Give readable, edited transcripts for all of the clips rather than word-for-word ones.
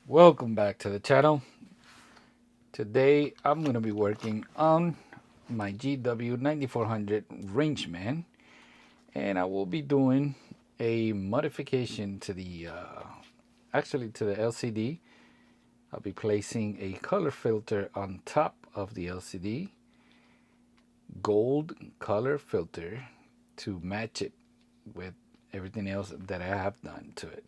Welcome back to the channel. Today I'm going to be working on my GW-9400 Rangeman, and I will be doing a modification to the to the LCD. I'll be placing a color filter on top of the LCD, gold color filter, to match it with everything else that I have done to it.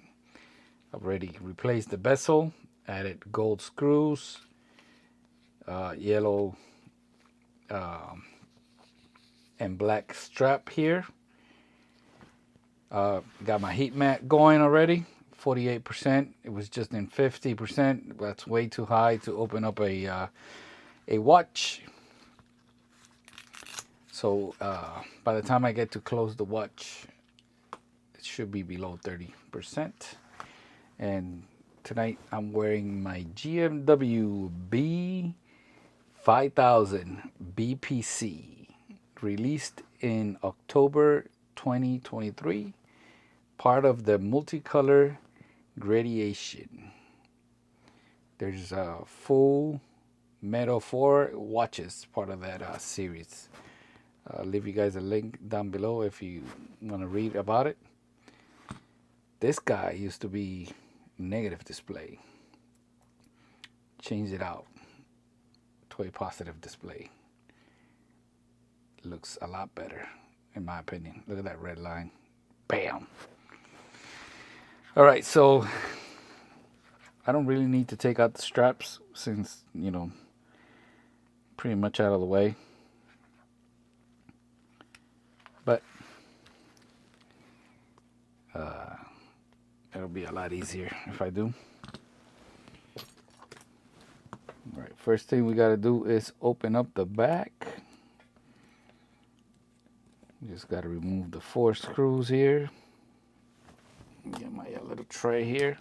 I've already replaced the bezel, added gold screws, yellow and black strap here. Got my heat mat going already, 48%. It was just in 50%. That's way too high to open up a watch. So by the time I get to close the watch, it should be below 30%. And tonight I'm wearing my GMW 5000 BPC, released in October 2023, part of the multicolor Gradation. There's a full metal 4 watches part of that series. I'll leave you guys a link down below if you want to read about it. This guy used to be negative display. Changed it out to a positive display. Looks a lot better, in my opinion. Look at that red line. Bam. All right, so I don't really need to take out the straps since, pretty much out of the way. But it'll be a lot easier if I do. All right, first thing we got to do is open up the back. Just got to remove the 4 screws here. Get my little tray here.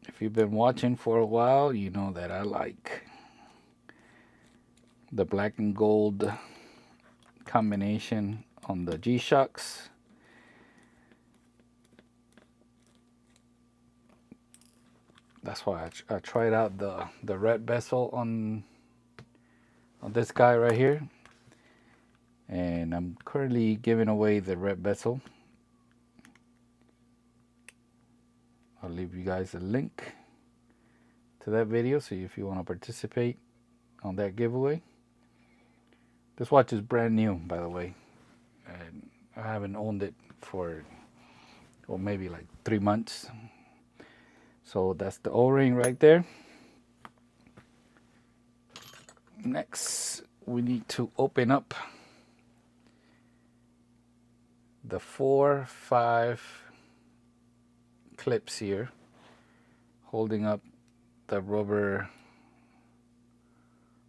If you've been watching for a while, you know that I like the black and gold combination on the G-shocks. That's why I tried out the red bezel on this guy right here, and I'm currently giving away the red bezel. I'll leave you guys a link to that video, so if you want to participate on that giveaway. This watch is brand new, by the way, and I haven't owned it for, well, maybe like 3 months. So that's the O-ring right there. Next, we need to open up the 4-5 clips here, holding up the rubber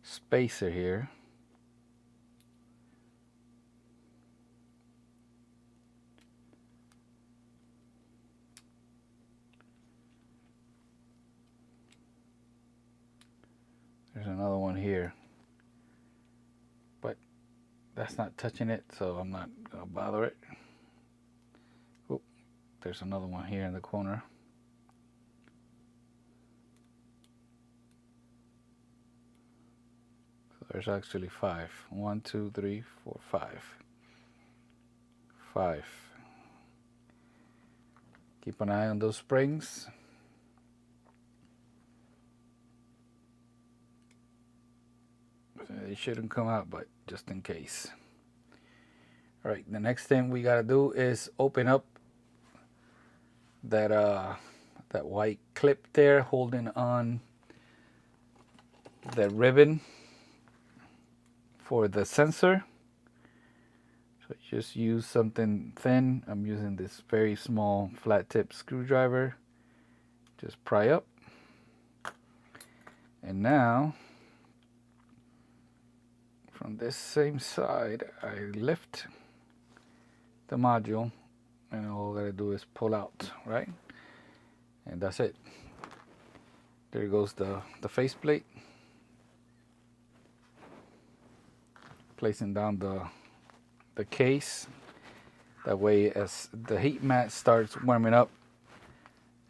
spacer here. There's another one here, but that's not touching it, so I'm not gonna bother it. Oh, there's another one here in the corner. So there's actually 5. 1, 2, 3, 4, 5. 5. Keep an eye on those springs. They shouldn't come out, but just in case. All right, the next thing we gotta do is open up that that white clip there, holding on the ribbon for the sensor. So just use something thin. I'm using this very small flat tip screwdriver. Just pry up. And now, from this same side, I lift the module, and all I gotta do is pull out, right? And that's it. There goes the faceplate. placing down the case. That way, as the heat mat starts warming up,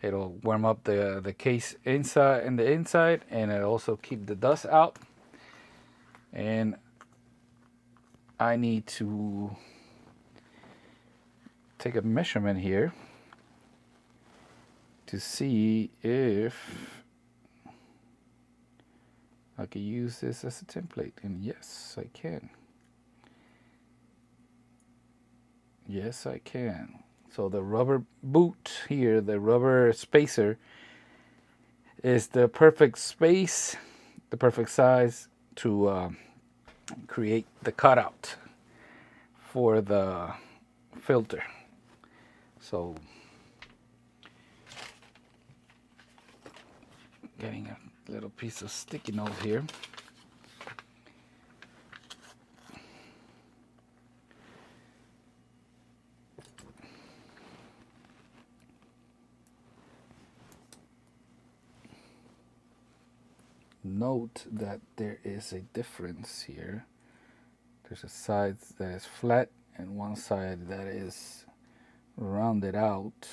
it'll warm up the case inside and the inside, and it'll also keep the dust out. And I need to take a measurement here to see if I can use this as a template. And yes, I can. Yes, I can. So the rubber boot here, the rubber spacer, is the perfect space, the perfect size to create the cutout for the filter. So getting a little piece of sticky note here. Note that there is a difference here. There's a side that is flat and one side that is rounded out,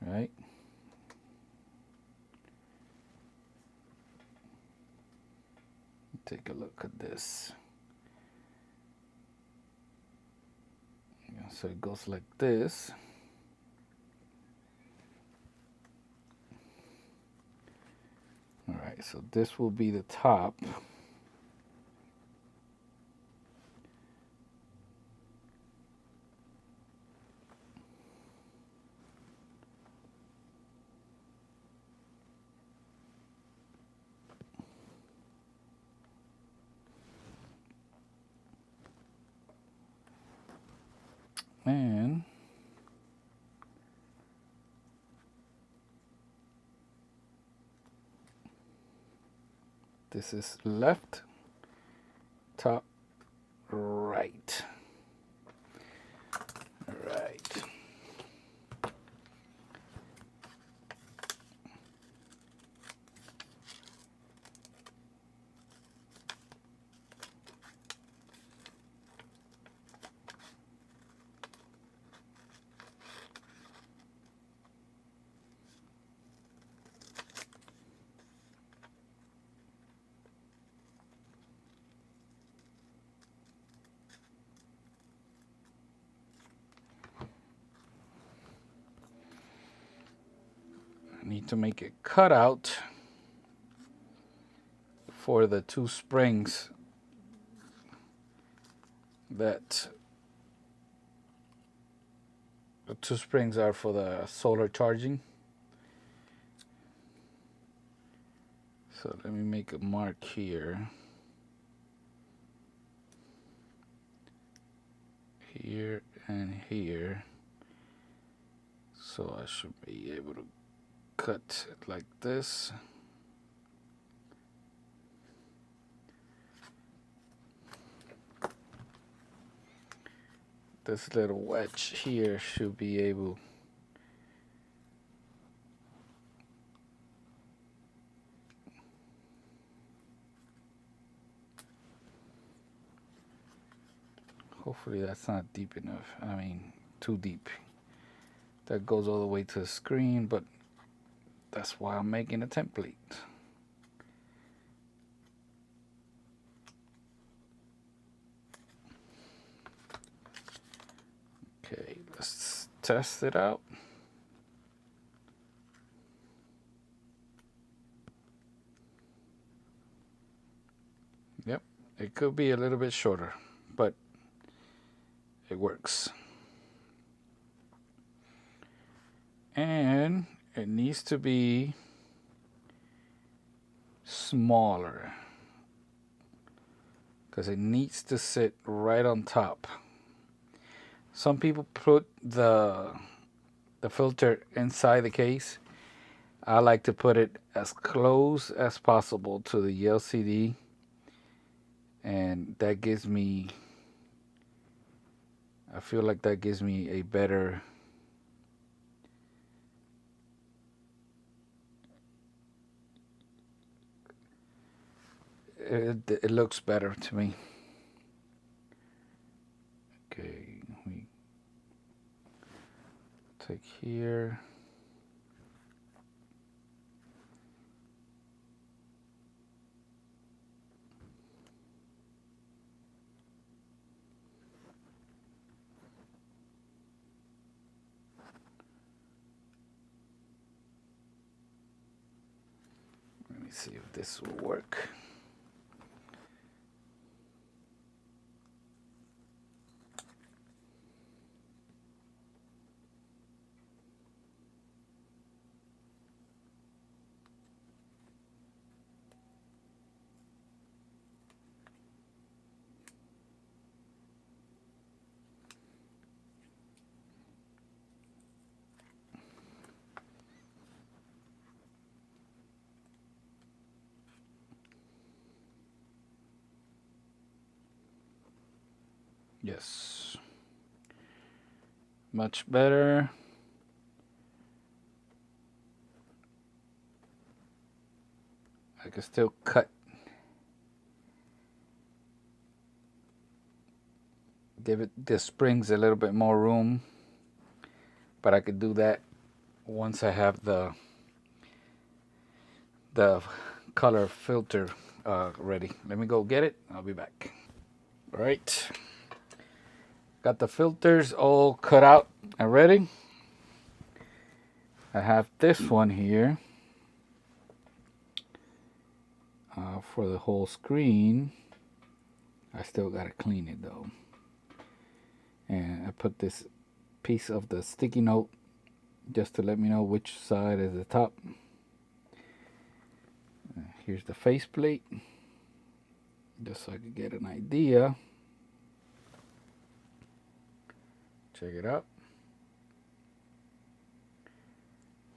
right? Take a look at this. So it goes like this. All right, so this will be the top. And this is left, top, right. All right. Need to make a cutout for the two springs that the two springs are for the solar charging. So let me make a mark here. Here and here. So I should be able to cut it like this. This little wedge here should be able hopefully that's not deep enough. I mean, too deep. That goes all the way to the screen, but that's why I'm making a template. Okay, let's test it out. Yep, it could be a little bit shorter, but it works. And it needs to be smaller because it needs to sit right on top. Some people put the filter inside the case. I like to put it as close as possible to the LCD, and that gives me, I feel like that gives me a better it looks better to me. Okay, we take here. Let me see if this will work. Yes. Much better. I can still cut. Give it the springs a little bit more room. But I could do that once I have the color filter ready. Let me go get it. I'll be back. All right. Got the filters all cut out and ready. I have this one here for the whole screen. I still gotta clean it though. And I put this piece of the sticky note just to let me know which side is the top. Here's the faceplate, just so I could get an idea. Check it out.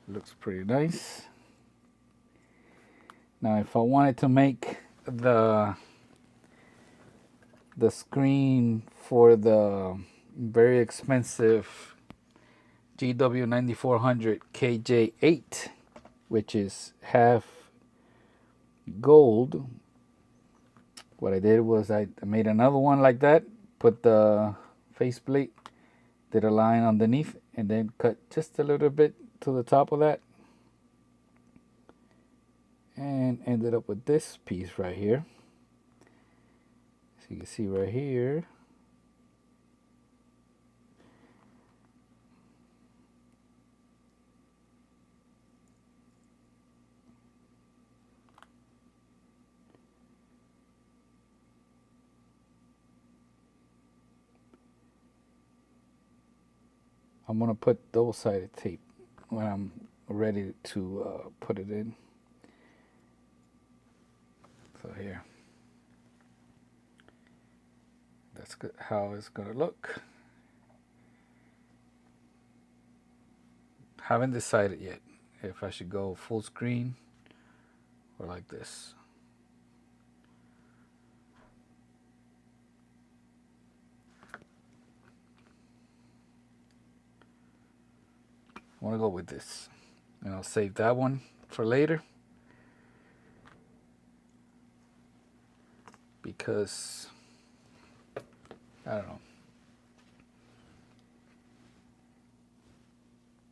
Looks pretty nice. Now if I wanted to make the screen for the very expensive GW-9400 KJ8, which is half gold, what I did was I made another one like that, put the faceplate, did a line underneath, and then cut just a little bit to the top of that, and ended up with this piece right here. So you can see right here, I'm gonna put double-sided tape when I'm ready to put it in. So here, that's good, how it's gonna look. Haven't decided yet if I should go full screen or like this. I want to go with this, and I'll save that one for later because I don't know,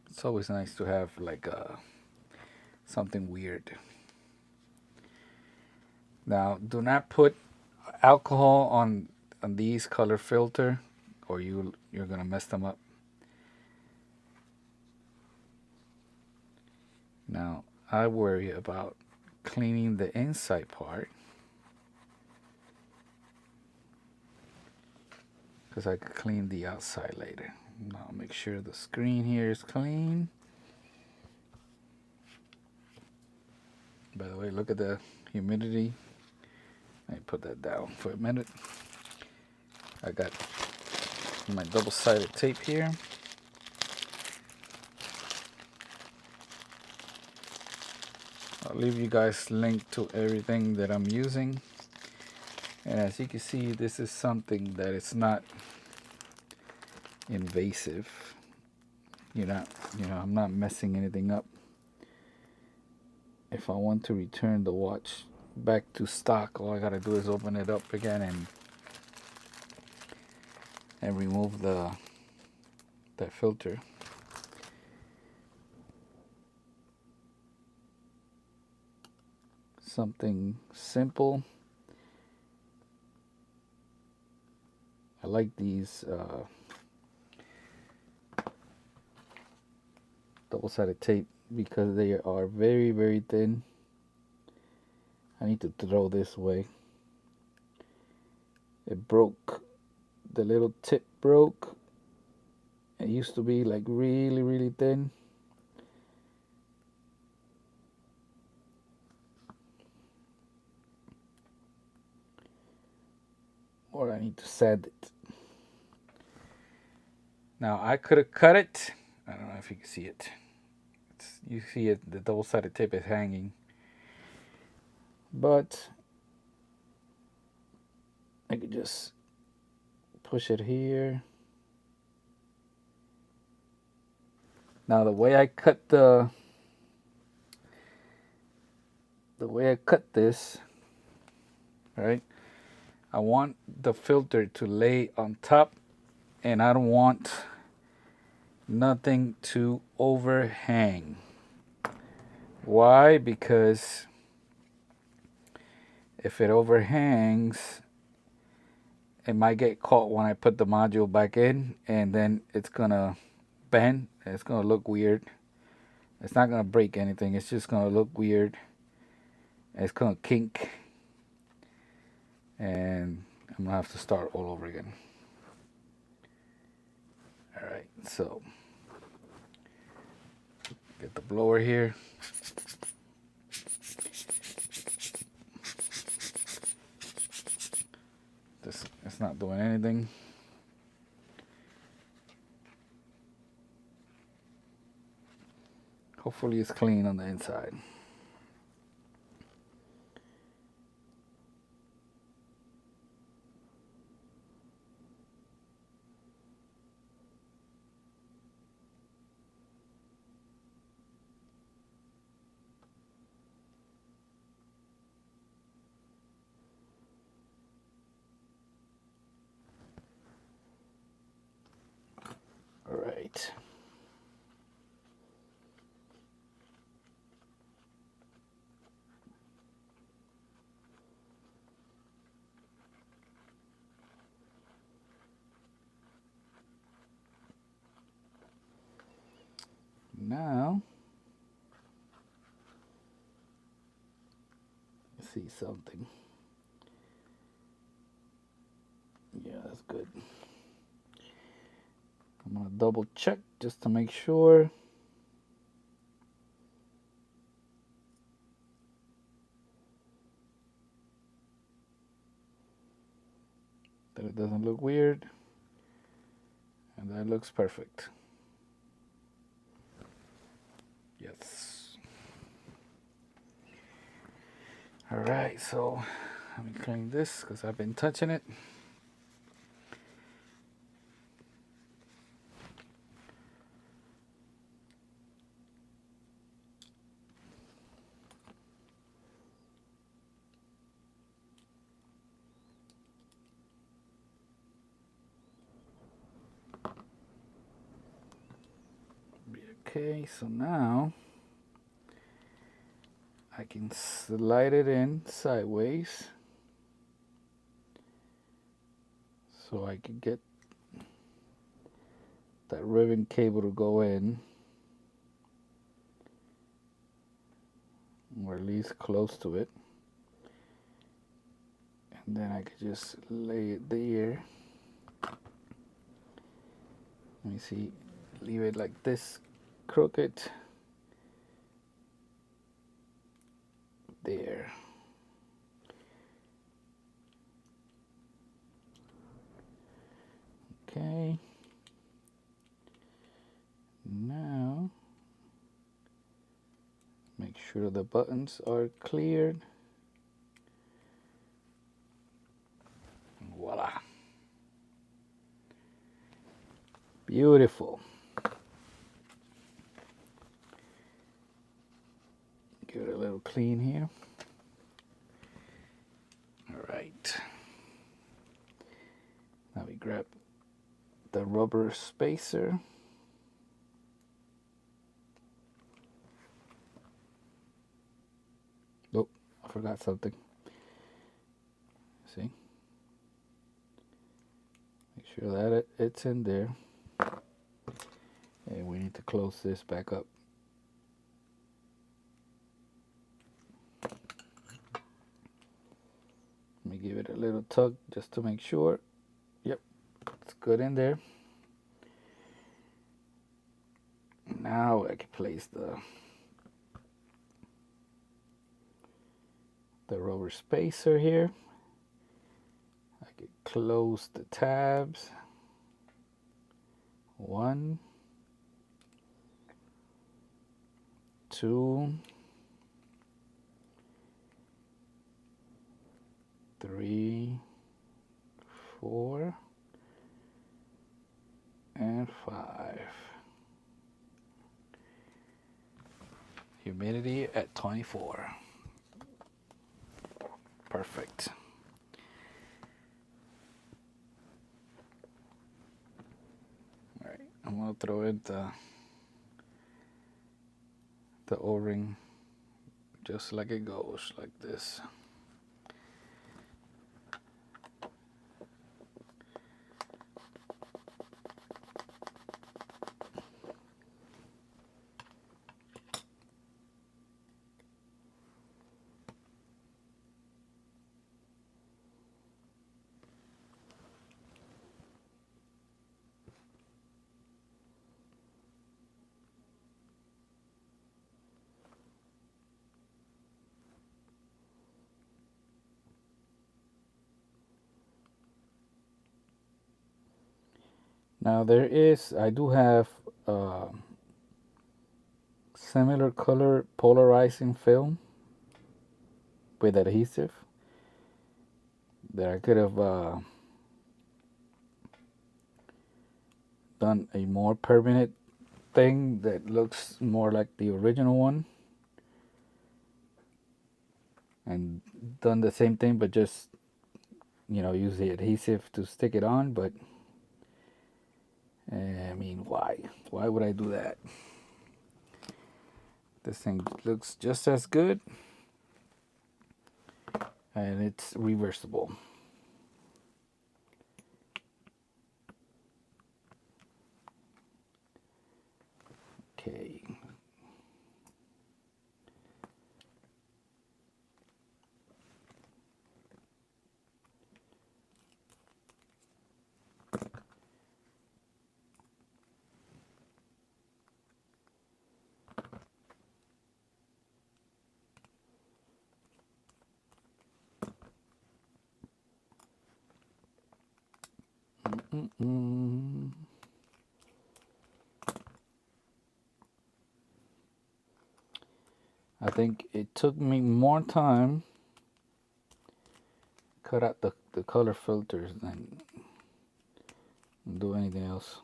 it's always nice to have like something weird. Now do not put alcohol on these color filter or you're gonna mess them up. Now I worry about cleaning the inside part because I could clean the outside later. Now make sure the screen here is clean. By the way, look at the humidity. I put that down for a minute. I got my double-sided tape here. I'll leave you guys link to everything that I'm using. And as you can see, this is something that is not invasive. I'm not messing anything up. If I want to return the watch back to stock. All I gotta do is open it up again and remove that filter. Something simple. I like these double-sided tape because they are very, very thin. I need to throw this away. It broke. The little tip broke. It used to be like really, really thin. Or I need to sand it. Now I could have cut it. I don't know if you can see it. You see it, the double-sided tape is hanging. But I could just push it here. Now the way I cut this, right? I want the filter to lay on top, and I don't want nothing to overhang. Why? Because if it overhangs, it might get caught when I put the module back in, and then it's gonna bend. It's gonna look weird. It's not gonna break anything. It's just gonna look weird. It's gonna kink, and I'm gonna have to start all over again. All right, so get the blower here. It's not doing anything. Hopefully it's clean on the inside. All right. Now, let's see something. Yeah, that's good. I'm gonna double check just to make sure. That it doesn't look weird. And that looks perfect. Yes. All right, so let me clean this because I've been touching it. Okay, so now I can slide it in sideways so I can get that ribbon cable to go in, or at least close to it, and then I could just lay it there. Let me see, leave it like this, crooked. There. Okay. Now, make sure the buttons are cleared. Voila. Beautiful. Give it a little clean here. grab the rubber spacer. Nope, I forgot something. See? Make sure that it's in there. And we need to close this back up. Let me give it a little tug just to make sure. Yep, it's good in there. Now I can place the rubber spacer here. I can close the tabs. 1, 2, 3, 4, and 5. Humidity at 24. Perfect. All right, I'm gonna throw in the O-ring just like it goes, like this. Now I do have similar color polarizing film with adhesive that I could have done a more permanent thing that looks more like the original one, and done the same thing, but just, you know, use the adhesive to stick it on. But I mean, why would I do that? This thing looks just as good, and it's reversible. Okay. I think it took me more time cut out the color filters than do anything else.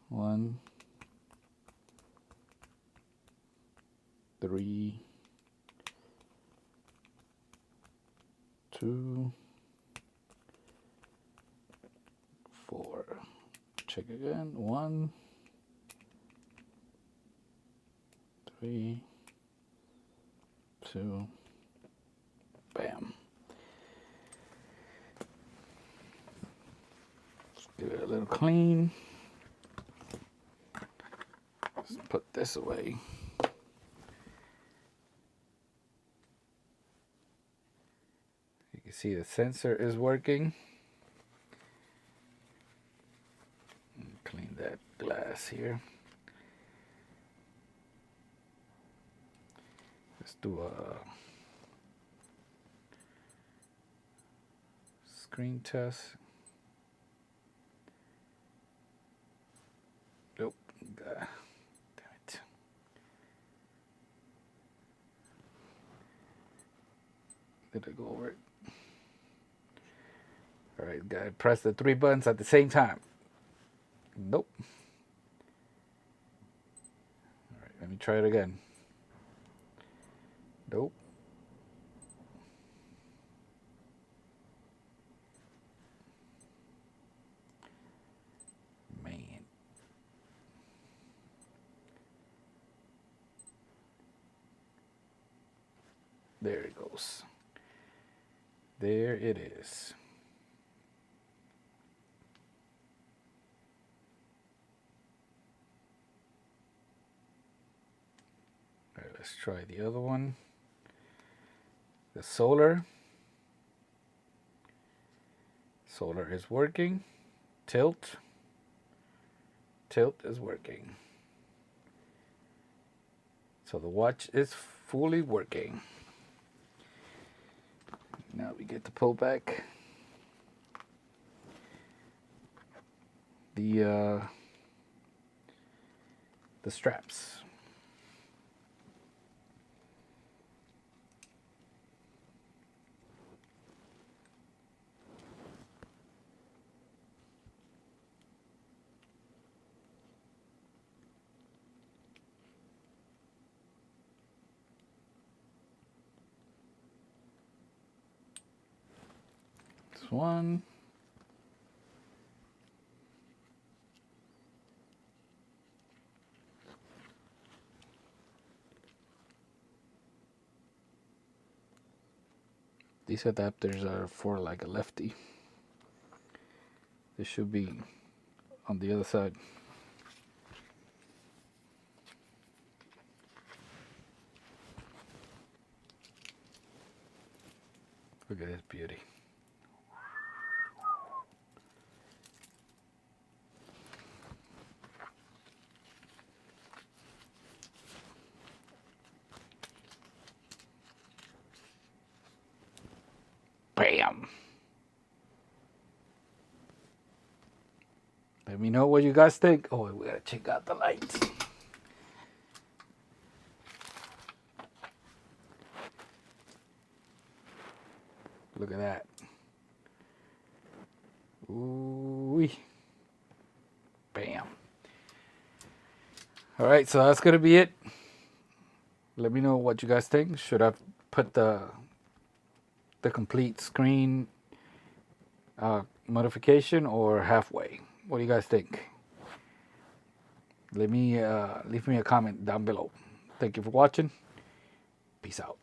1, 3, 2, 4. Check again. 1, 3, 2, bam. Let's give it a little clean. Let's put this away. You can see the sensor is working. Clean that glass here. Let's do a screen test. Nope. Damn it. Did I go over it? All right, gotta press the 3 buttons at the same time. Nope. All right, let me try it again. Nope. There it goes. There it is. All right, let's try the other one. The solar. Solar is working. Tilt. Tilt is working. So the watch is fully working. Now we get to pull back the straps. This one. These adapters are for like a lefty. This should be on the other side. Look at this beauty. Bam! Let me know what you guys think. Oh, we gotta check out the lights. Look at that. Ooh. Bam. All right, so that's gonna be it. Let me know what you guys think. Should I put the complete screen modification or halfway? What do you guys think? Let me leave me a comment down below. Thank you for watching. Peace out.